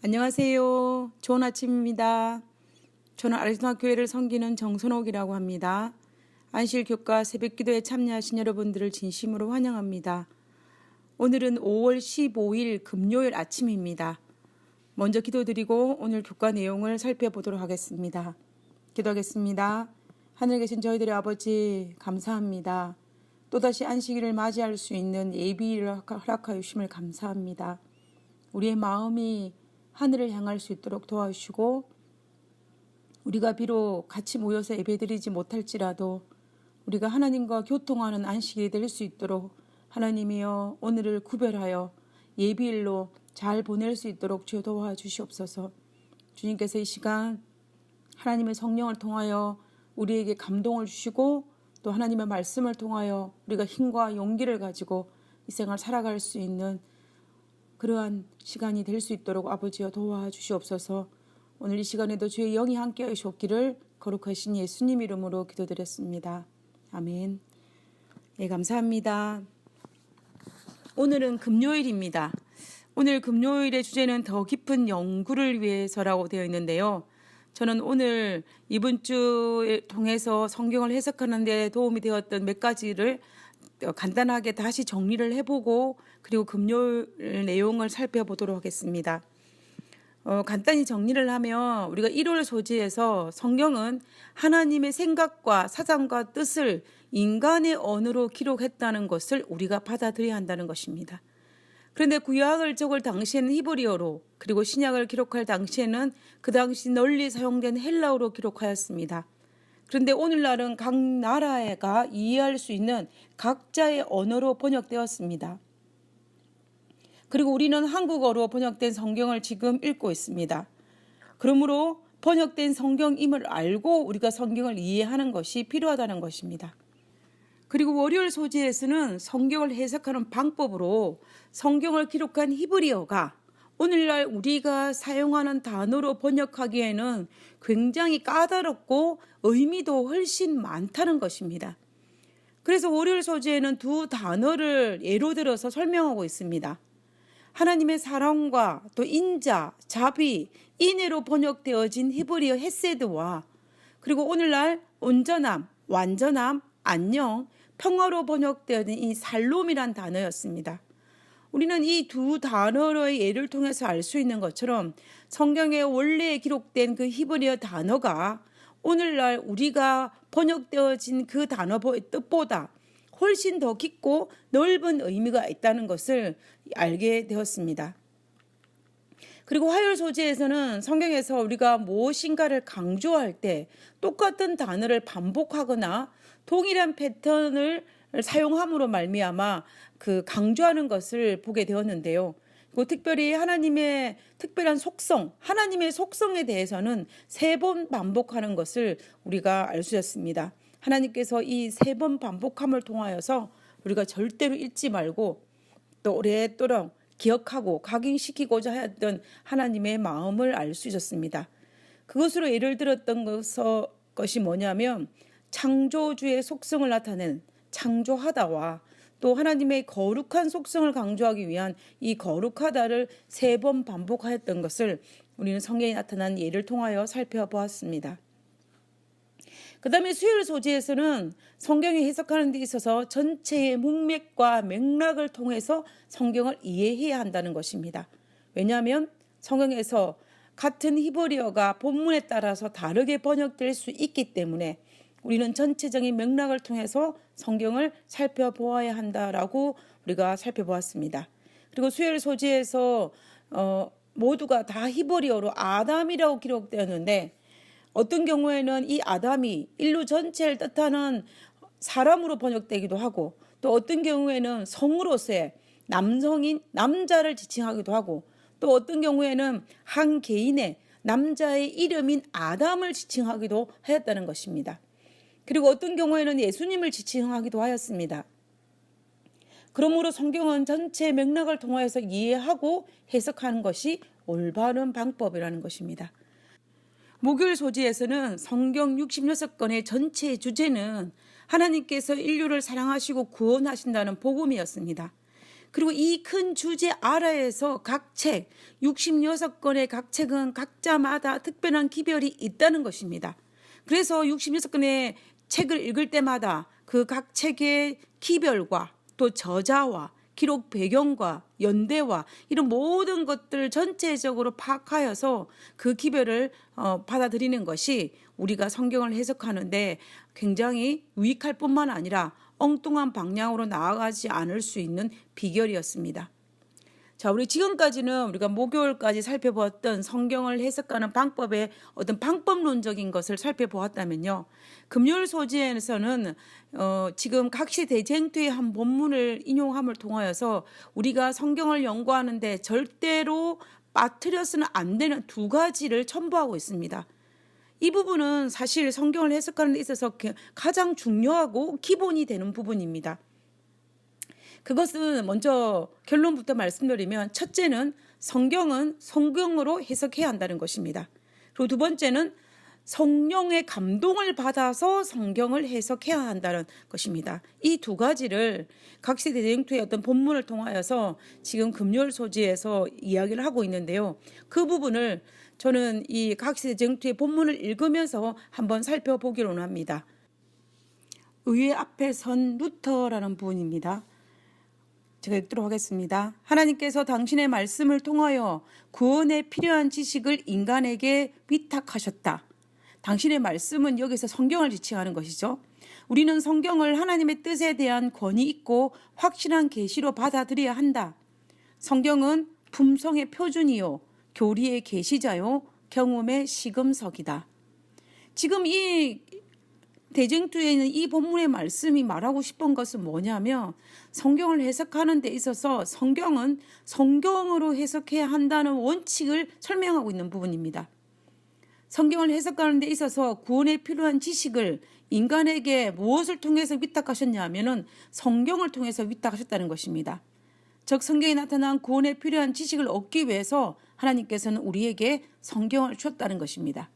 안녕하세요. 좋은 아침입니다. 저는 아리조나 교회를 섬기는 정선옥이라고 합니다. 안실교과 새벽기도에 참여하신 여러분들을 진심으로 환영합니다. 오늘은 5월 15일 금요일 아침입니다. 먼저 기도드리고 오늘 교과 내용을 살펴보도록 하겠습니다. 기도하겠습니다. 하늘에 계신 저희들의 아버지 감사합니다. 또다시 안식일을 맞이할 수 있는 예비일을 허락하여 주심을 감사합니다. 우리의 마음이 하늘을 향할 수 있도록 도와주시고 우리가 비록 같이 모여서 예배드리지 못할지라도 우리가 하나님과 교통하는 안식일이 될 수 있도록 하나님이여 오늘을 구별하여 예비일로 잘 보낼 수 있도록 주여 도와주시옵소서. 주님께서 이 시간 하나님의 성령을 통하여 우리에게 감동을 주시고 또 하나님의 말씀을 통하여 우리가 힘과 용기를 가지고 이 생을 살아갈 수 있는 그러한 시간이 될 수 있도록 아버지여 도와주시옵소서. 오늘 이 시간에도 주의 영이 함께하여 주옵기를 거룩하신 예수님 이름으로 기도드렸습니다. 아멘. 네, 감사합니다. 오늘은 금요일입니다. 오늘 금요일의 주제는 더 깊은 연구를 위해서라고 되어 있는데요. 저는 오늘 이번 주에 통해서 성경을 해석하는 데 도움이 되었던 몇 가지를 간단하게 다시 정리를 해보고 그리고 금요일 내용을 살펴보도록 하겠습니다. 간단히 정리를 하면 우리가 1월 소지에서 성경은 하나님의 생각과 사상과 뜻을 인간의 언어로 기록했다는 것을 우리가 받아들여야 한다는 것입니다. 그런데 구약을 적을 당시에는 히브리어로 그리고 신약을 기록할 당시에는 그 당시 널리 사용된 헬라어로 기록하였습니다. 그런데 오늘날은 각 나라가 이해할 수 있는 각자의 언어로 번역되었습니다. 그리고 우리는 한국어로 번역된 성경을 지금 읽고 있습니다. 그러므로 번역된 성경임을 알고 우리가 성경을 이해하는 것이 필요하다는 것입니다. 그리고 월요일 소지에서는 성경을 해석하는 방법으로 성경을 기록한 히브리어가 오늘날 우리가 사용하는 단어로 번역하기에는 굉장히 까다롭고 의미도 훨씬 많다는 것입니다. 그래서 월요일 소지에는 두 단어를 예로 들어서 설명하고 있습니다. 하나님의 사랑과 또 인자, 자비, 인애로 번역되어진 히브리어 헤세드와 그리고 오늘날 온전함, 완전함, 안녕, 평화로 번역되어진 이 살롬이란 단어였습니다. 우리는 이 두 단어의 예를 통해서 알 수 있는 것처럼 성경에 원래 기록된 그 히브리어 단어가 오늘날 우리가 번역되어진 그 단어의 뜻보다 훨씬 더 깊고 넓은 의미가 있다는 것을 알게 되었습니다. 그리고 화요일 소지에서는 성경에서 우리가 무엇인가를 강조할 때 똑같은 단어를 반복하거나 동일한 패턴을 사용함으로 말미암아 그 강조하는 것을 보게 되었는데요. 그리고 특별히 하나님의 특별한 속성, 하나님의 속성에 대해서는 3번 반복하는 것을 우리가 알 수 있습니다. 하나님께서 이 3번 반복함을 통하여서 우리가 절대로 잊지 말고 또 오랫도록 기억하고 각인시키고자 하였던 하나님의 마음을 알 수 있었습니다. 그것으로 예를 들었던 것이 뭐냐면 창조주의 속성을 나타낸 창조하다와 또 하나님의 거룩한 속성을 강조하기 위한 이 거룩하다를 3번 반복하였던 것을 우리는 성경에 나타난 예를 통하여 살펴보았습니다. 그 다음에 수요일 소지에서는 성경을 해석하는 데 있어서 전체의 문맥과 맥락을 통해서 성경을 이해해야 한다는 것입니다. 왜냐하면 성경에서 같은 히브리어가 본문에 따라서 다르게 번역될 수 있기 때문에 우리는 전체적인 맥락을 통해서 성경을 살펴보아야 한다라고 우리가 살펴보았습니다. 그리고 수요일 소지에서 모두가 다 히브리어로 아담이라고 기록되었는데 어떤 경우에는 이 아담이 인류 전체를 뜻하는 사람으로 번역되기도 하고 또 어떤 경우에는 성으로서의 남성인 남자를 지칭하기도 하고 또 어떤 경우에는 한 개인의 남자의 이름인 아담을 지칭하기도 하였다는 것입니다. 그리고 어떤 경우에는 예수님을 지칭하기도 하였습니다. 그러므로 성경은 전체 맥락을 통해서 이해하고 해석하는 것이 올바른 방법이라는 것입니다. 목요일 소지에서는 성경 66권의 전체 주제는 하나님께서 인류를 사랑하시고 구원하신다는 복음이었습니다. 그리고 이 큰 주제 아래에서 각 책, 66권의 각 책은 각자마다 특별한 기별이 있다는 것입니다. 그래서 66권의 책을 읽을 때마다 그 각 책의 기별과 또 저자와 기록 배경과 연대와 이런 모든 것들을 전체적으로 파악하여서 그 기별을 받아들이는 것이 우리가 성경을 해석하는데 굉장히 유익할 뿐만 아니라 엉뚱한 방향으로 나아가지 않을 수 있는 비결이었습니다. 자, 우리 지금까지는 우리가 목요일까지 살펴보았던 성경을 해석하는 방법의 어떤 방법론적인 것을 살펴보았다면요. 금요일 소지에서는 지금 각시대쟁투의 한 본문을 인용함을 통하여서 우리가 성경을 연구하는데 절대로 빠뜨려서는 안 되는 두 가지를 첨부하고 있습니다. 이 부분은 사실 성경을 해석하는 데 있어서 가장 중요하고 기본이 되는 부분입니다. 그것은 먼저 결론부터 말씀드리면 첫째는 성경은 성경으로 해석해야 한다는 것입니다. 그리고 두 번째는 성령의 감동을 받아서 성경을 해석해야 한다는 것입니다. 이 두 가지를 각시대쟁투의 어떤 본문을 통하여서 지금 금요일 소지에서 이야기를 하고 있는데요. 그 부분을 저는 이 각시대쟁투의 본문을 읽으면서 한번 살펴보기로 합니다. 의회 앞에 선 루터라는 부분입니다. 제가 읽도록 하겠습니다. 하나님께서 당신의 말씀을 통하여 구원에 필요한 지식을 인간에게 위탁하셨다. 당신의 말씀은 여기서 성경을 지칭하는 것이죠. 우리는 성경을 하나님의 뜻에 대한 권위 있고 확실한 계시로 받아들여야 한다. 성경은 품성의 표준이요, 교리의 계시자요, 경험의 시금석이다. 지금 이 대쟁투에 있는 이 본문의 말씀이 말하고 싶은 것은 뭐냐면 성경을 해석하는 데 있어서 성경은 성경으로 해석해야 한다는 원칙을 설명하고 있는 부분입니다. 성경을 해석하는 데 있어서 구원에 필요한 지식을 인간에게 무엇을 통해서 위탁하셨냐면은 성경을 통해서 위탁하셨다는 것입니다. 즉 성경에 나타난 구원에 필요한 지식을 얻기 위해서 하나님께서는 우리에게 성경을 주셨다는 것입니다.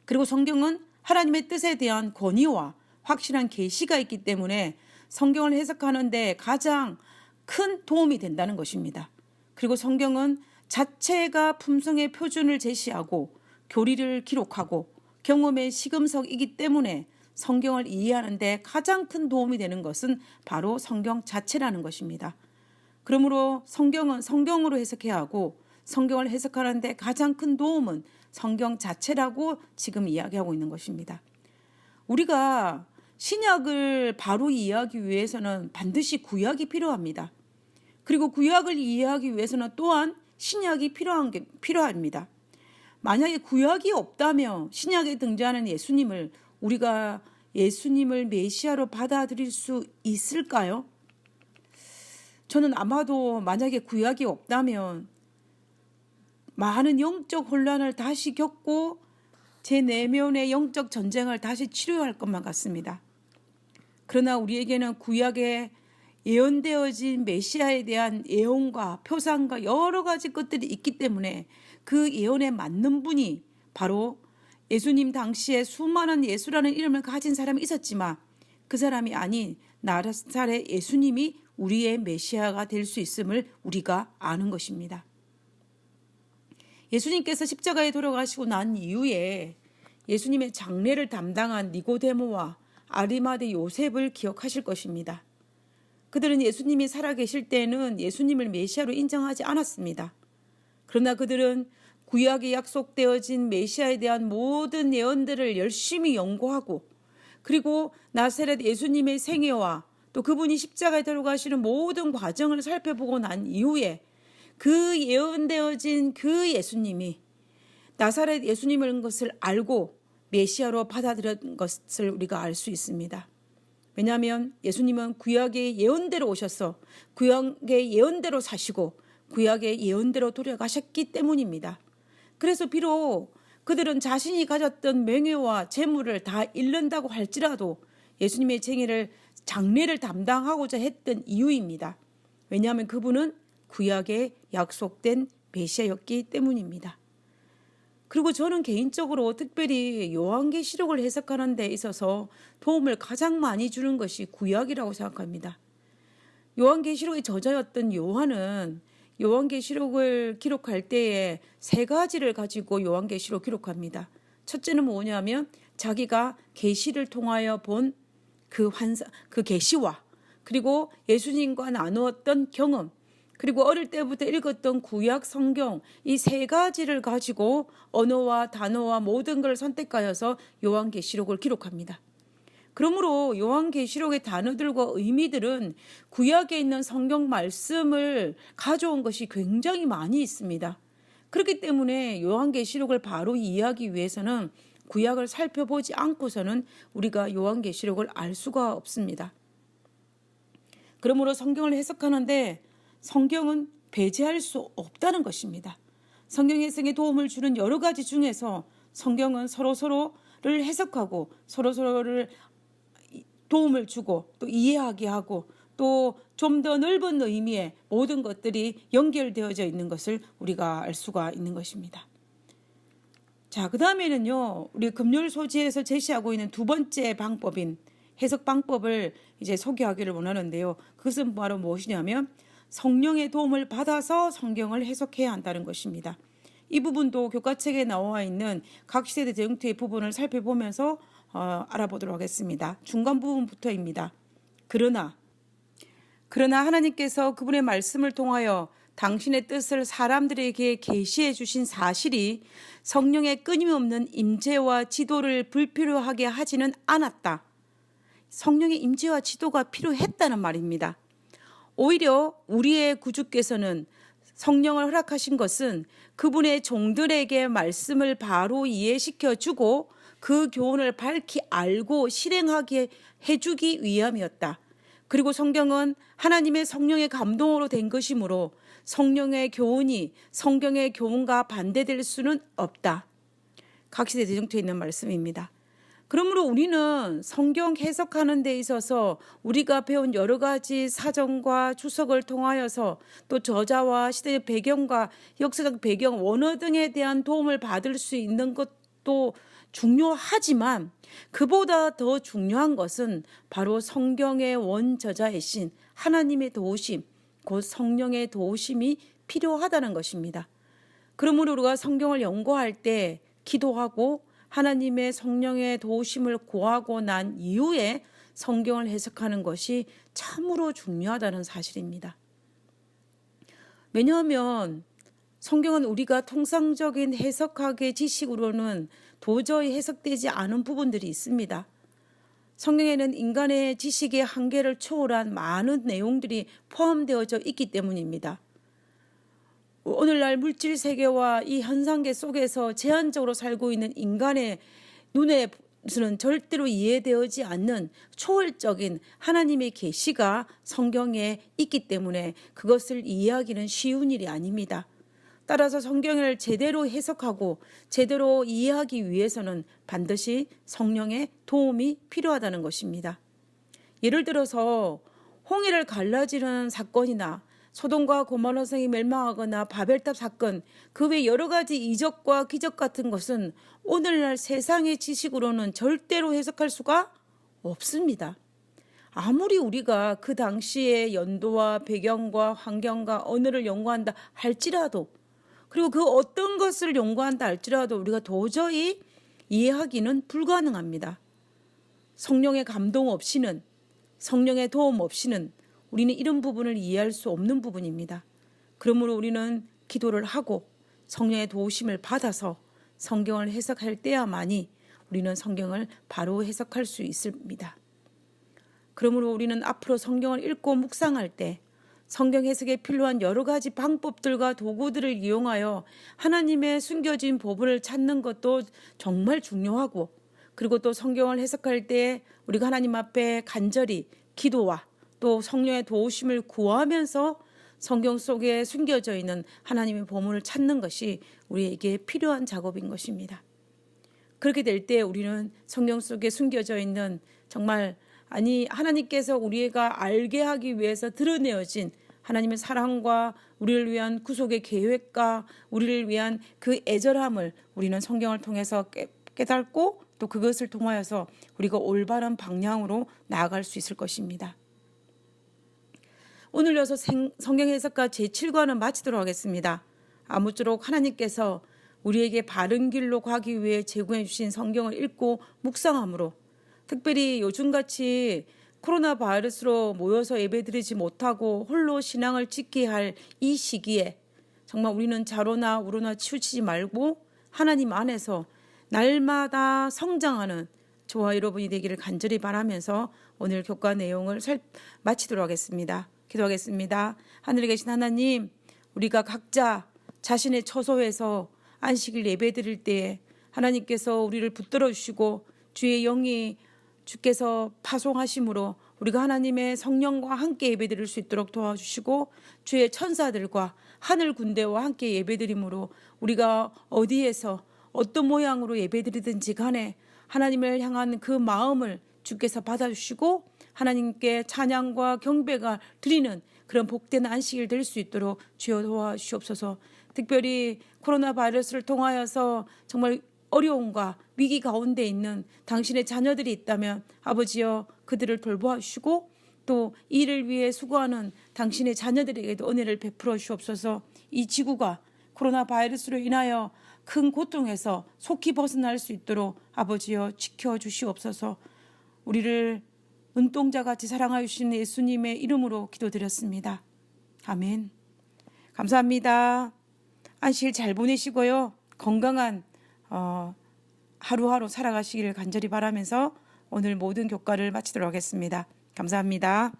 그리고 성경은 하나님의 뜻에 대한 권위와 확실한 계시가 있기 때문에 성경을 해석하는데 가장 큰 도움이 된다는 것입니다. 그리고 성경은 자체가 품성의 표준을 제시하고 교리를 기록하고 경험의 시금석이기 때문에 성경을 이해하는데 가장 큰 도움이 되는 것은 바로 성경 자체라는 것입니다. 그러므로 성경은 성경으로 해석해야 하고 성경을 해석하는데 가장 큰 도움은 성경 자체라고 지금 이야기하고 있는 것입니다. 우리가 신약을 바로 이해하기 위해서는 반드시 구약이 필요합니다. 그리고 구약을 이해하기 위해서는 또한 신약이 필요합니다. 만약에 구약이 없다면 신약에 등장하는 예수님을 우리가 예수님을 메시아로 받아들일 수 있을까요? 저는 아마도 만약에 구약이 없다면 많은 영적 혼란을 다시 겪고 제 내면의 영적 전쟁을 다시 치료할 것만 같습니다. 그러나 우리에게는 구약에 예언되어진 메시아에 대한 예언과 표상과 여러 가지 것들이 있기 때문에 그 예언에 맞는 분이 바로 예수님 당시에 수많은 예수라는 이름을 가진 사람이 있었지만 그 사람이 아닌 나사렛 예수님이 우리의 메시아가 될 수 있음을 우리가 아는 것입니다. 예수님께서 십자가에 돌아가시고 난 이후에 예수님의 장례를 담당한 니고데모와 아리마대 요셉을 기억하실 것입니다. 그들은 예수님이 살아계실 때는 예수님을 메시아로 인정하지 않았습니다. 그러나 그들은 구약에 약속되어진 메시아에 대한 모든 예언들을 열심히 연구하고 그리고 나사렛 예수님의 생애와 또 그분이 십자가에 돌아가시는 모든 과정을 살펴보고 난 이후에 그 예언되어진 그 예수님이 나사렛 예수님인 것을 알고 메시아로 받아들인 것을 우리가 알 수 있습니다. 왜냐하면 예수님은 구약의 예언대로 오셔서 구약의 예언대로 사시고 구약의 예언대로 돌아가셨기 때문입니다. 그래서 비록 그들은 자신이 가졌던 명예와 재물을 다 잃는다고 할지라도 예수님의 장례를 담당하고자 했던 이유입니다. 왜냐하면 그분은 구약에 약속된 메시아였기 때문입니다. 그리고 저는 개인적으로 특별히 요한계시록을 해석하는 데 있어서 도움을 가장 많이 주는 것이 구약이라고 생각합니다. 요한계시록의 저자였던 요한은 요한계시록을 기록할 때에 세 가지를 가지고 요한계시록 기록합니다. 첫째는 뭐냐면 자기가 계시를 통하여 본 그 계시와, 그리고 예수님과 나누었던 경험, 그리고 어릴 때부터 읽었던 구약 성경, 이 세 가지를 가지고 언어와 단어와 모든 걸 선택하여서 요한계시록을 기록합니다. 그러므로 요한계시록의 단어들과 의미들은 구약에 있는 성경 말씀을 가져온 것이 굉장히 많이 있습니다. 그렇기 때문에 요한계시록을 바로 이해하기 위해서는 구약을 살펴보지 않고서는 우리가 요한계시록을 알 수가 없습니다. 그러므로 성경을 해석하는데 성경은 배제할 수 없다는 것입니다. 성경 해석에 도움을 주는 여러 가지 중에서 성경은 서로를 해석하고 서로를 도움을 주고 또 이해하게 하고 또 좀 더 넓은 의미의 모든 것들이 연결되어져 있는 것을 우리가 알 수가 있는 것입니다. 자, 그 다음에는요, 우리 금요일 소지에서 제시하고 있는 두 번째 방법인 해석 방법을 이제 소개하기를 원하는데요. 그것은 바로 무엇이냐면 성령의 도움을 받아서 성경을 해석해야 한다는 것입니다. 이 부분도 교과책에 나와 있는 각 시대 대정토의 부분을 살펴보면서 알아보도록 하겠습니다. 중간 부분부터입니다. 그러나 하나님께서 그분의 말씀을 통하여 당신의 뜻을 사람들에게 계시해 주신 사실이 성령의 끊임없는 임재와 지도를 불필요하게 하지는 않았다. 성령의 임재와 지도가 필요했다는 말입니다. 오히려 우리의 구주께서는 성령을 허락하신 것은 그분의 종들에게 말씀을 바로 이해시켜 주고 그 교훈을 밝히 알고 실행하게 해주기 위함이었다. 그리고 성경은 하나님의 성령의 감동으로 된 것이므로 성령의 교훈이 성경의 교훈과 반대될 수는 없다. 각시대 대정토에 있는 말씀입니다. 그러므로 우리는 성경 해석하는 데 있어서 우리가 배운 여러 가지 사전과 주석을 통하여서 또 저자와 시대의 배경과 역사적 배경, 원어 등에 대한 도움을 받을 수 있는 것도 중요하지만 그보다 더 중요한 것은 바로 성경의 원저자이신 하나님의 도우심, 곧 성령의 도우심이 필요하다는 것입니다. 그러므로 우리가 성경을 연구할 때 기도하고 하나님의 성령의 도우심을 구하고 난 이후에 성경을 해석하는 것이 참으로 중요하다는 사실입니다. 왜냐하면 성경은 우리가 통상적인 해석학의 지식으로는 도저히 해석되지 않은 부분들이 있습니다. 성경에는 인간의 지식의 한계를 초월한 많은 내용들이 포함되어져 있기 때문입니다. 오늘날 물질 세계와 이 현상계 속에서 제한적으로 살고 있는 인간의 눈에서는 절대로 이해되어지 않는 초월적인 하나님의 계시가 성경에 있기 때문에 그것을 이해하기는 쉬운 일이 아닙니다. 따라서 성경을 제대로 해석하고 제대로 이해하기 위해서는 반드시 성령의 도움이 필요하다는 것입니다. 예를 들어서 홍해를 갈라지는 사건이나 소돔과 고모라 성이 멸망하거나 바벨탑 사건, 그 외 여러 가지 이적과 기적 같은 것은 오늘날 세상의 지식으로는 절대로 해석할 수가 없습니다. 아무리 우리가 그 당시의 연도와 배경과 환경과 언어를 연구한다 할지라도, 그리고 그 어떤 것을 연구한다 할지라도 우리가 도저히 이해하기는 불가능합니다. 성령의 감동 없이는, 성령의 도움 없이는 우리는 이런 부분을 이해할 수 없는 부분입니다. 그러므로 우리는 기도를 하고 성령의 도우심을 받아서 성경을 해석할 때야만이 우리는 성경을 바로 해석할 수 있습니다. 그러므로 우리는 앞으로 성경을 읽고 묵상할 때 성경 해석에 필요한 여러 가지 방법들과 도구들을 이용하여 하나님의 숨겨진 법을 찾는 것도 정말 중요하고, 그리고 또 성경을 해석할 때 우리가 하나님 앞에 간절히 기도와 또 성령의 도우심을 구하면서 성경 속에 숨겨져 있는 하나님의 보물을 찾는 것이 우리에게 필요한 작업인 것입니다. 그렇게 될 때 우리는 성경 속에 숨겨져 있는 정말 하나님께서 우리가 알게 하기 위해서 드러내어진 하나님의 사랑과 우리를 위한 구속의 계획과 우리를 위한 그 애절함을 우리는 성경을 통해서 깨닫고 또 그것을 통하여서 우리가 올바른 방향으로 나아갈 수 있을 것입니다. 오늘 여서 성경 해석과 제7과는 마치도록 하겠습니다. 아무쪼록 하나님께서 우리에게 바른 길로 가기 위해 제공해 주신 성경을 읽고 묵상함으로, 특별히 요즘같이 코로나 바이러스로 모여서 예배드리지 못하고 홀로 신앙을 지켜야 할 이 시기에 정말 우리는 좌로나 우로나 치우치지 말고 하나님 안에서 날마다 성장하는 저와 여러분이 되기를 간절히 바라면서 오늘 교과 내용을 마치도록 하겠습니다. 기도하겠습니다. 하늘에 계신 하나님, 우리가 각자 자신의 처소에서 안식일 예배드릴 때에 하나님께서 우리를 붙들어 주시고 주의 영이 주께서 파송하심으로 우리가 하나님의 성령과 함께 예배드릴 수 있도록 도와주시고, 주의 천사들과 하늘 군대와 함께 예배드림으로 우리가 어디에서 어떤 모양으로 예배드리든지 간에 하나님을 향한 그 마음을 주께서 받아주시고 하나님께 찬양과 경배가 드리는 그런 복된 안식일 될 수 있도록 주여 도와주시옵소서. 특별히 코로나 바이러스를 통하여서 정말 어려움과 위기 가운데 있는 당신의 자녀들이 있다면 아버지여 그들을 돌보아 주시고, 또 이를 위해 수고하는 당신의 자녀들에게도 은혜를 베풀어 주옵소서. 이 지구가 코로나 바이러스로 인하여 큰 고통에서 속히 벗어날 수 있도록 아버지여 지켜주시옵소서. 우리를 눈동자같이 사랑하여 주신 예수님의 이름으로 기도드렸습니다. 아멘. 감사합니다. 안식일 잘 보내시고요. 건강한 하루하루 살아가시기를 간절히 바라면서 오늘 모든 교과를 마치도록 하겠습니다. 감사합니다.